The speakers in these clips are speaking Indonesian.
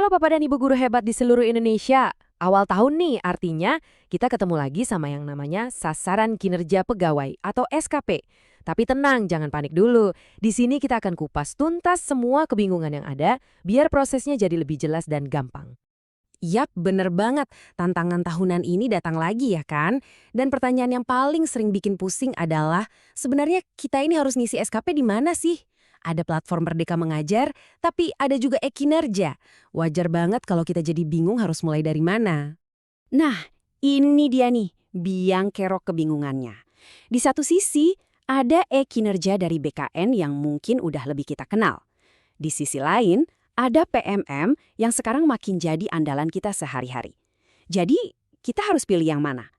Halo Bapak dan Ibu guru hebat di seluruh Indonesia. Awal tahun nih, artinya kita ketemu lagi sama yang namanya sasaran kinerja pegawai atau SKP. Tapi tenang, jangan panik dulu. Di sini kita akan kupas tuntas semua kebingungan yang ada, biar prosesnya jadi lebih jelas dan gampang. Yap, bener banget. Tantangan tahunan ini datang lagi ya kan? Dan pertanyaan yang paling sering bikin pusing adalah, sebenarnya kita ini harus ngisi SKP di mana sih? Ada platform Merdeka Mengajar, tapi ada juga e-kinerja. Wajar banget kalau kita jadi bingung harus mulai dari mana. Nah, ini dia nih, biang kerok kebingungannya. Di satu sisi, ada e-kinerja dari BKN yang mungkin udah lebih kita kenal. Di sisi lain, ada PMM yang sekarang makin jadi andalan kita sehari-hari. Jadi, kita harus pilih yang mana?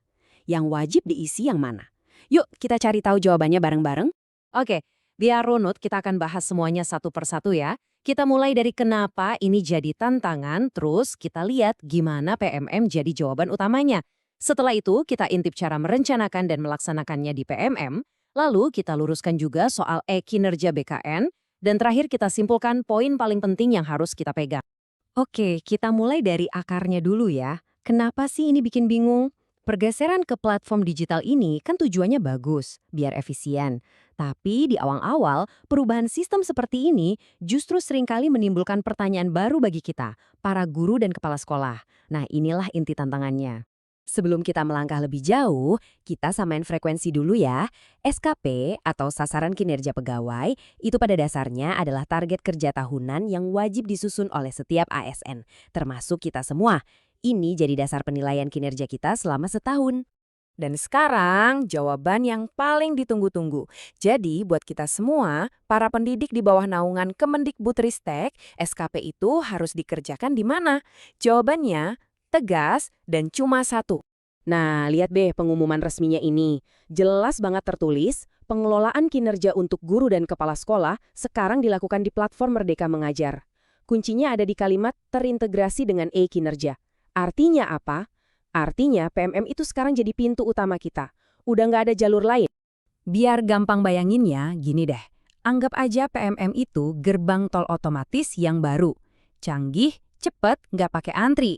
Yang wajib diisi yang mana? Yuk, kita cari tahu jawabannya bareng-bareng. Oke, biar runut kita akan bahas semuanya satu persatu ya. Kita mulai dari kenapa ini jadi tantangan, terus kita lihat gimana PMM jadi jawaban utamanya. Setelah itu, kita intip cara merencanakan dan melaksanakannya di PMM, lalu kita luruskan juga soal e-kinerja BKN, dan terakhir kita simpulkan poin paling penting yang harus kita pegang. Oke, kita mulai dari akarnya dulu ya. Kenapa sih ini bikin bingung? Pergeseran ke platform digital ini kan tujuannya bagus, biar efisien. Tapi di awal-awal, perubahan sistem seperti ini justru seringkali menimbulkan pertanyaan baru bagi kita, para guru dan kepala sekolah. Nah, inilah inti tantangannya. Sebelum kita melangkah lebih jauh, kita samain frekuensi dulu ya. SKP atau sasaran kinerja pegawai itu pada dasarnya adalah target kerja tahunan yang wajib disusun oleh setiap ASN, termasuk kita semua. Ini jadi dasar penilaian kinerja kita selama setahun. Dan sekarang, jawaban yang paling ditunggu-tunggu. Jadi, buat kita semua, para pendidik di bawah naungan Kemendikbudristek, SKP itu harus dikerjakan di mana? Jawabannya, tegas dan cuma satu. Nah, lihat deh pengumuman resminya ini. Jelas banget tertulis, pengelolaan kinerja untuk guru dan kepala sekolah sekarang dilakukan di platform Merdeka Mengajar. Kuncinya ada di kalimat terintegrasi dengan e-kinerja. Artinya apa? Artinya PMM itu sekarang jadi pintu utama kita. Udah nggak ada jalur lain. Biar gampang bayanginnya, gini deh. Anggap aja PMM itu gerbang tol otomatis yang baru. Canggih, cepet, nggak pakai antri.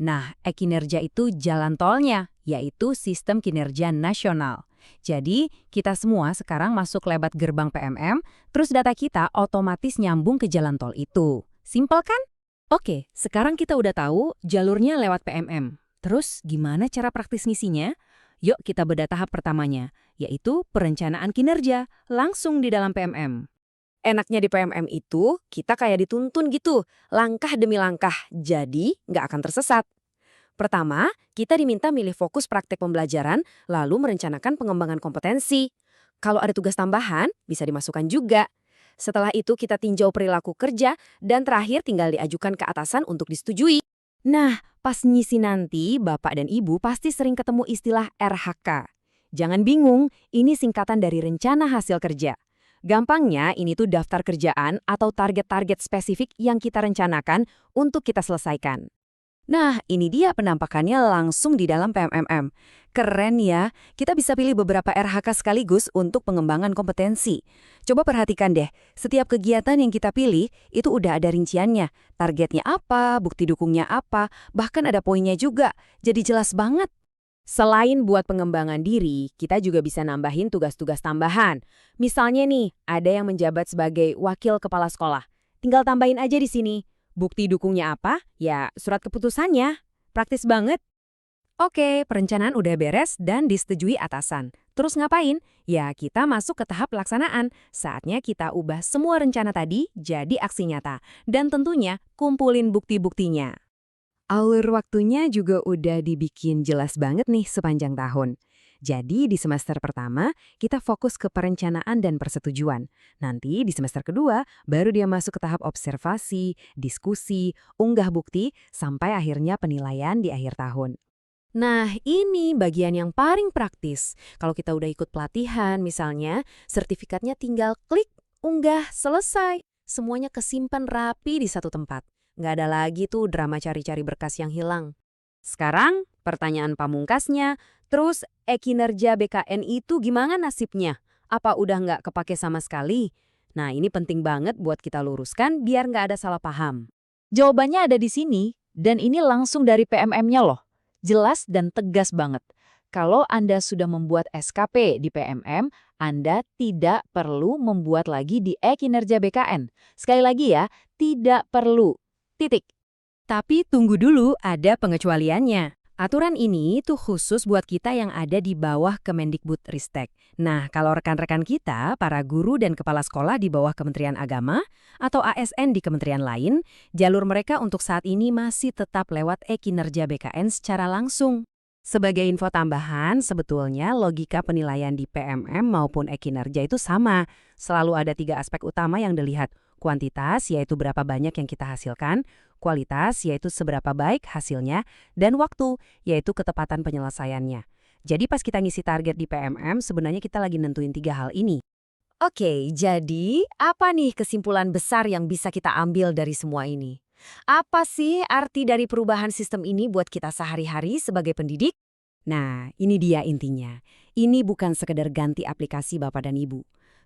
Nah, e-kinerja itu jalan tolnya, yaitu sistem kinerja nasional. Jadi, kita semua sekarang masuk lewat gerbang PMM, terus data kita otomatis nyambung ke jalan tol itu. Simpel kan? Oke, sekarang kita udah tahu jalurnya lewat PMM. Terus gimana cara praktis ngisinya? Yuk kita bedah tahap pertamanya, yaitu perencanaan kinerja, langsung di dalam PMM. Enaknya di PMM itu, kita kayak dituntun gitu, langkah demi langkah, jadi nggak akan tersesat. Pertama, kita diminta milih fokus praktek pembelajaran, lalu merencanakan pengembangan kompetensi. Kalau ada tugas tambahan, bisa dimasukkan juga. Setelah itu kita tinjau perilaku kerja, dan terakhir tinggal diajukan ke atasan untuk disetujui. Nah, pas ngisi nanti, Bapak dan Ibu pasti sering ketemu istilah RHK. Jangan bingung, ini singkatan dari rencana hasil kerja. Gampangnya, ini tuh daftar kerjaan atau target-target spesifik yang kita rencanakan untuk kita selesaikan. Nah, ini dia penampakannya langsung di dalam PMMM. Keren ya, kita bisa pilih beberapa RHK sekaligus untuk pengembangan kompetensi. Coba perhatikan deh, setiap kegiatan yang kita pilih itu udah ada rinciannya. Targetnya apa, bukti dukungnya apa, bahkan ada poinnya juga. Jadi jelas banget. Selain buat pengembangan diri, kita juga bisa nambahin tugas-tugas tambahan. Misalnya nih, ada yang menjabat sebagai wakil kepala sekolah. Tinggal tambahin aja di sini. Bukti dukungnya apa? Ya, surat keputusannya. Praktis banget. Oke, perencanaan udah beres dan disetujui atasan. Terus ngapain? Ya, kita masuk ke tahap pelaksanaan. Saatnya kita ubah semua rencana tadi jadi aksi nyata. Dan tentunya kumpulin bukti-buktinya. Alur waktunya juga udah dibikin jelas banget nih sepanjang tahun. Jadi di semester pertama, kita fokus ke perencanaan dan persetujuan. Nanti di semester kedua, baru dia masuk ke tahap observasi, diskusi, unggah bukti, sampai akhirnya penilaian di akhir tahun. Nah, ini bagian yang paling praktis. Kalau kita udah ikut pelatihan misalnya, sertifikatnya tinggal klik, unggah, selesai. Semuanya kesimpan rapi di satu tempat. Nggak ada lagi tuh drama cari-cari berkas yang hilang. Sekarang, pertanyaan pamungkasnya, terus e-kinerja BKN itu gimana nasibnya? Apa udah nggak kepake sama sekali? Nah, ini penting banget buat kita luruskan biar nggak ada salah paham. Jawabannya ada di sini, dan ini langsung dari PMM-nya loh. Jelas dan tegas banget. Kalau Anda sudah membuat SKP di PMM, Anda tidak perlu membuat lagi di e-kinerja BKN. Sekali lagi ya, tidak perlu. Titik. Tapi tunggu dulu, ada pengecualiannya. Aturan ini tuh khusus buat kita yang ada di bawah Kemendikbudristek. Nah, kalau rekan-rekan kita, para guru dan kepala sekolah di bawah Kementerian Agama atau ASN di kementerian lain, jalur mereka untuk saat ini masih tetap lewat e-kinerja BKN secara langsung. Sebagai info tambahan, sebetulnya logika penilaian di PMM maupun e-kinerja itu sama. Selalu ada 3 aspek utama yang dilihat. Kuantitas, yaitu berapa banyak yang kita hasilkan, kualitas, yaitu seberapa baik hasilnya, dan waktu, yaitu ketepatan penyelesaiannya. Jadi pas kita ngisi target di PMM, sebenarnya kita lagi nentuin 3 hal ini. Oke, jadi apa nih kesimpulan besar yang bisa kita ambil dari semua ini? Apa sih arti dari perubahan sistem ini buat kita sehari-hari sebagai pendidik? Nah, ini dia intinya. Ini bukan sekedar ganti aplikasi Bapak dan Ibu.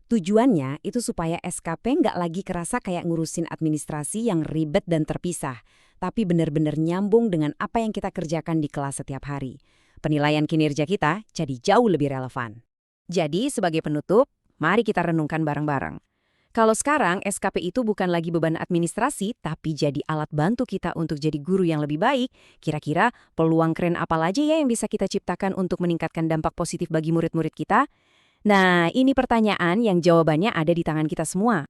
Tujuannya itu supaya SKP nggak lagi kerasa kayak ngurusin administrasi yang ribet dan terpisah, tapi benar-benar nyambung dengan apa yang kita kerjakan di kelas setiap hari. Penilaian kinerja kita jadi jauh lebih relevan. Jadi, sebagai penutup, mari kita renungkan bareng-bareng. Kalau sekarang SKP itu bukan lagi beban administrasi, tapi jadi alat bantu kita untuk jadi guru yang lebih baik, kira-kira peluang keren apa aja ya yang bisa kita ciptakan untuk meningkatkan dampak positif bagi murid-murid kita? Nah, ini pertanyaan yang jawabannya ada di tangan kita semua.